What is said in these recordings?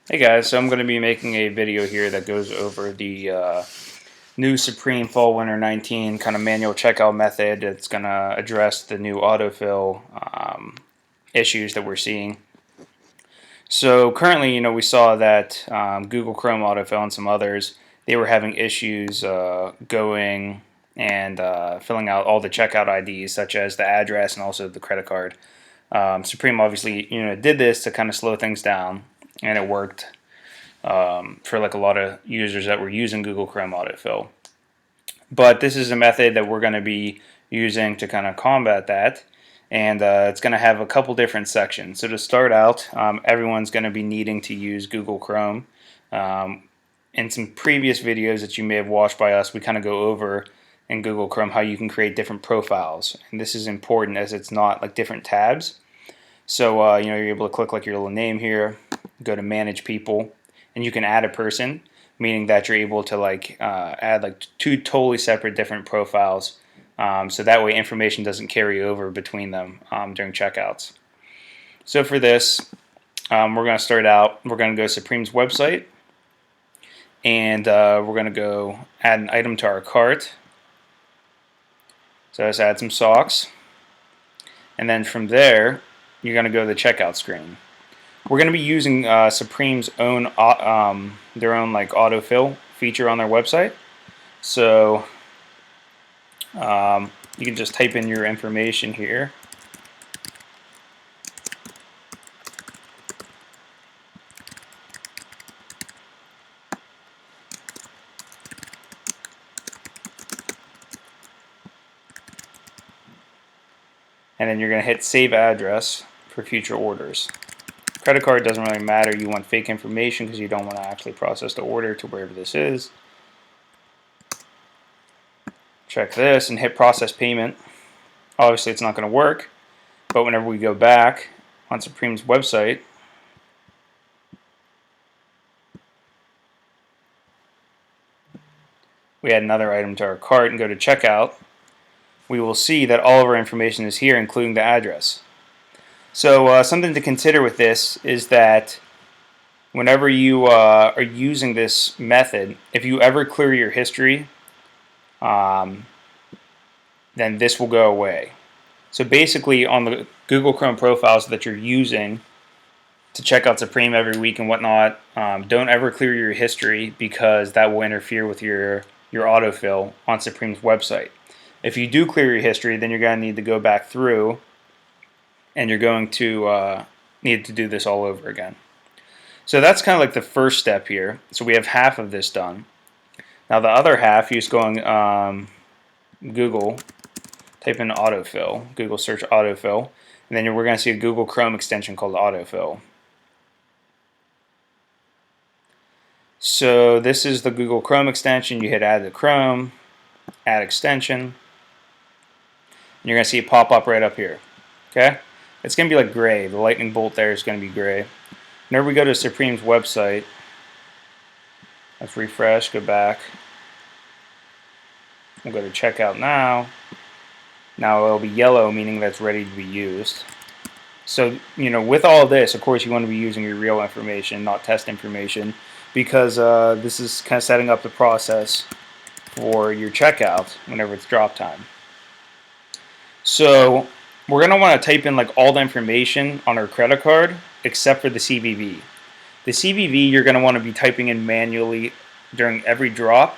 Hey guys, so I'm going to be making a video here that goes over the new Supreme Fall Winter 19 kind of manual checkout method. It's going to address the new autofill issues that we're seeing. So currently, we saw that Google Chrome autofill and some others, they were having issues going and filling out all the checkout IDs, such as the address and also the credit card. Supreme obviously, did this to kind of slow things down, and it worked for like a lot of users that were using Google Chrome autofill. But this is a method that we're going to be using to kind of combat that, and it's going to have a couple different sections. So to start out, everyone's going to be needing to use Google Chrome. In some previous videos that you may have watched by us, we kind of go over in Google Chrome how you can create different profiles, and this is important as it's not like different tabs. So you're able to click like your little name here, go to manage people, and you can add a person, meaning that you're able to like add like two totally separate different profiles, so that way information doesn't carry over between them during checkouts. So for this, we're going to start out. We're going to go to Supreme's website, and we're going to go add an item to our cart. So let's add some socks, and then from there, you're going to go to the checkout screen. We're going to be using Supreme's own their own like autofill feature on their website. So you can just type in your information here. And then you're going to hit save address for future orders. Credit card doesn't really matter. You want fake information because you don't want to actually process the order to wherever this is. Check this and hit process payment. Obviously it's not going to work, but whenever we go back on Supreme's website, we add another item to our cart and go to checkout, we will see that all of our information is here, including the address. So something to consider with this is that whenever you are using this method, if you ever clear your history, then this will go away. So basically on the Google Chrome profiles that you're using to check out Supreme every week and whatnot, don't ever clear your history because that will interfere with your autofill on Supreme's website. If you do clear your history, then you're going to need to go back through and you're going to need to do this all over again. So that's kind of like the first step here. So we have half of this done. Now the other half, you just go on Google, type in autofill, Google search autofill, and then we're going to see a Google Chrome extension called autofill. So this is the Google Chrome extension. You hit add to Chrome, add extension, and you're going to see it pop up right up here. Okay? It's going to be like gray. The lightning bolt there is going to be gray. Whenever we go to Supreme's website, let's refresh, go back. We'll go to checkout now. Now it'll be yellow, meaning that's ready to be used. So, with all of this, of course, you want to be using your real information, not test information, because this is kind of setting up the process for your checkout whenever it's drop time. So we're going to want to type in like all the information on our credit card except for the CVV. The CVV you're going to want to be typing in manually during every drop.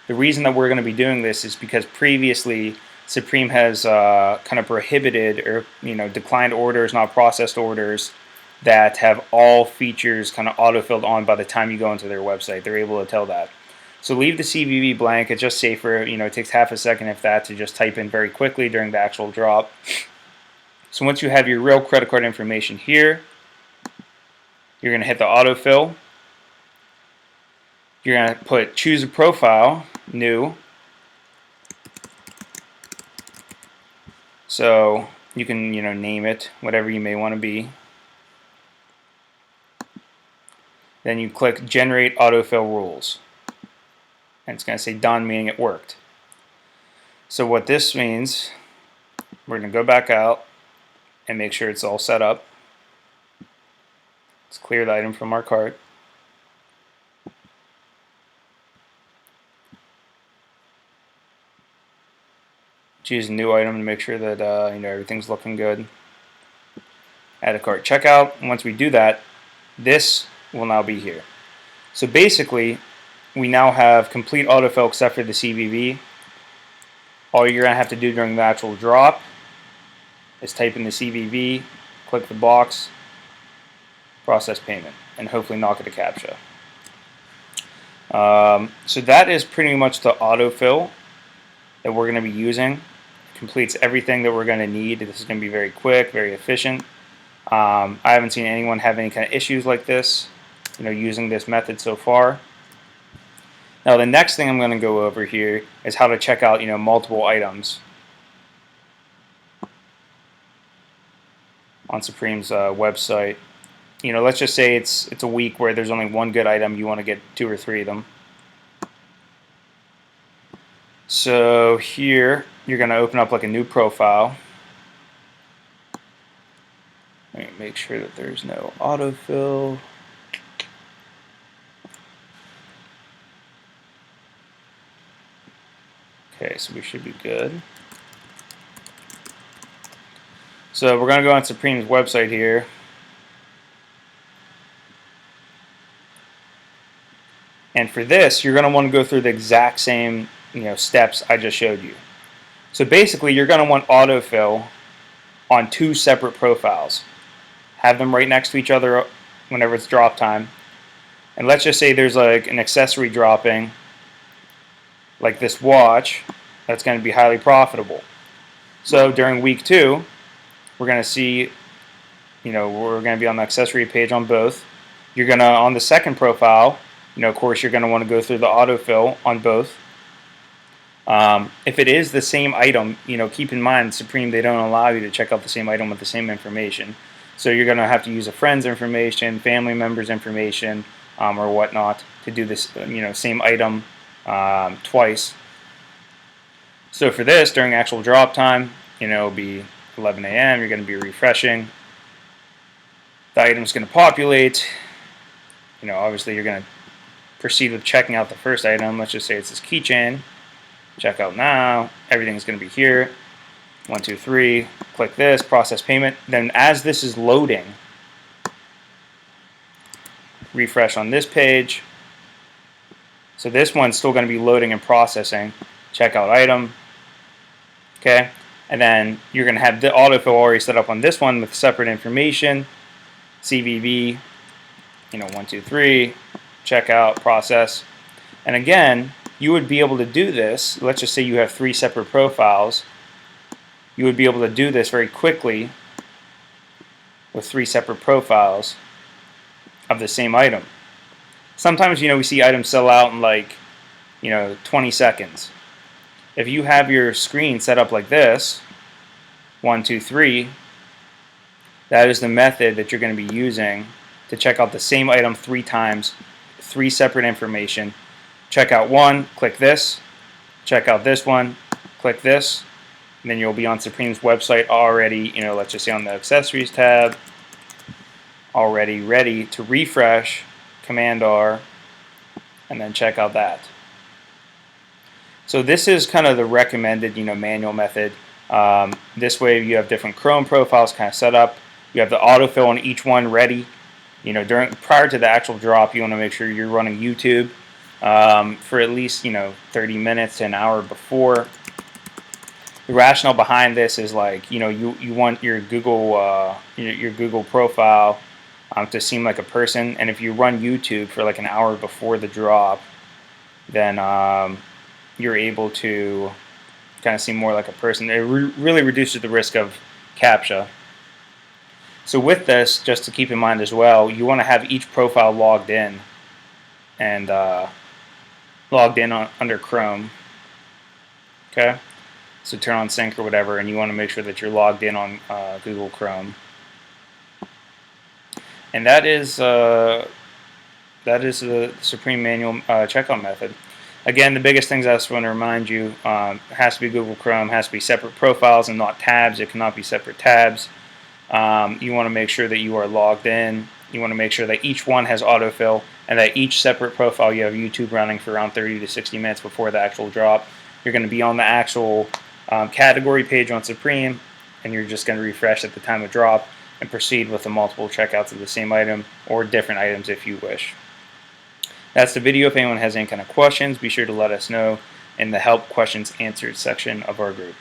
The reason that we're going to be doing this is because previously Supreme has kind of prohibited or declined orders, not processed orders that have all features kind of auto-filled on by the time you go into their website. They're able to tell that. So leave the CVV blank. It's just safer. It takes half a second if that to just type in very quickly during the actual drop. So once you have your real credit card information here, you're going to hit the autofill. You're going to put choose a profile, new. So you can name it whatever you may want to be. Then you click generate autofill rules. And it's going to say done, meaning it worked. So what this means, we're going to go back out and make sure it's all set up. Let's clear the item from our cart. Choose a new item to make sure that everything's looking good. Add a cart checkout. Once we do that, this will now be here. So basically, we now have complete autofill except for the CVV. All you're going to have to do during the actual drop is type in the CVV, click the box, process payment, and hopefully not get a CAPTCHA. So that is pretty much the autofill that we're going to be using. It completes everything that we're going to need. This is going to be very quick, very efficient. I haven't seen anyone have any kind of issues like this, using this method so far. Now the next thing I'm going to go over here is how to check out, multiple items on Supreme's website. Let's just say it's a week where there's only one good item. You want to get 2 or 3 of them. So here you're going to open up like a new profile. Make sure that there's no autofill. Okay, so we should be good. So we're going to go on Supreme's website here. And for this, you're going to want to go through the exact same steps I just showed you. So basically, you're going to want autofill on 2 separate profiles. Have them right next to each other whenever it's drop time. And let's just say there's like an accessory dropping, like this watch, that's going to be highly profitable. So during week 2, we're going to see, we're going to be on the accessory page on both. You're going to, on the second profile, of course, you're going to want to go through the autofill on both. If it is the same item, keep in mind, Supreme, they don't allow you to check out the same item with the same information. So you're going to have to use a friend's information, family member's information, or whatnot to do this, same item twice. So for this, during actual drop time, it'll be 11 a.m. You're going to be refreshing. The item's going to populate. Obviously you're going to proceed with checking out the first item. Let's just say it's this keychain. Check out now. Everything's going to be here. 1, 2, 3. Click this, process payment. Then as this is loading, refresh on this page. So this one's still going to be loading and processing. Checkout item. Okay. And then you're going to have the autofill already set up on this one with separate information. CVV, 1, 2, 3. Checkout, process. And again, you would be able to do this. Let's just say you have 3 separate profiles. You would be able to do this very quickly with 3 separate profiles of the same item. Sometimes, we see items sell out in like, 20 seconds. If you have your screen set up like this, 1, 2, 3, that is the method that you're going to be using to check out the same item 3 times, 3 separate information. Check out one, click this. Check out this one, click this. And then you'll be on Supreme's website already, let's just say on the accessories tab, already ready to refresh, Command R, and then check out that. So this is kind of the recommended, manual method. This way you have different Chrome profiles kind of set up. You have the autofill on each one ready. Prior to the actual drop, you want to make sure you're running YouTube for at least 30 minutes to an hour before. The rationale behind this is like you want your Google profile to seem like a person, and if you run YouTube for like an hour before the drop, then you're able to kind of seem more like a person. It really reduces the risk of CAPTCHA. So with this, just to keep in mind as well, you want to have each profile logged in and under Chrome. Okay. So turn on sync or whatever, and you want to make sure that you're logged in on Google Chrome. And that is the Supreme manual checkout method. Again, the biggest things I just want to remind you, it has to be Google Chrome, has to be separate profiles and not tabs. It cannot be separate tabs. You want to make sure that you are logged in. You want to make sure that each one has autofill, and that each separate profile you have YouTube running for around 30 to 60 minutes before the actual drop. You're going to be on the actual category page on Supreme, and you're just going to refresh at the time of drop and proceed with the multiple checkouts of the same item or different items if you wish. That's the video. If anyone has any kind of questions, be sure to let us know in the help questions answered section of our group.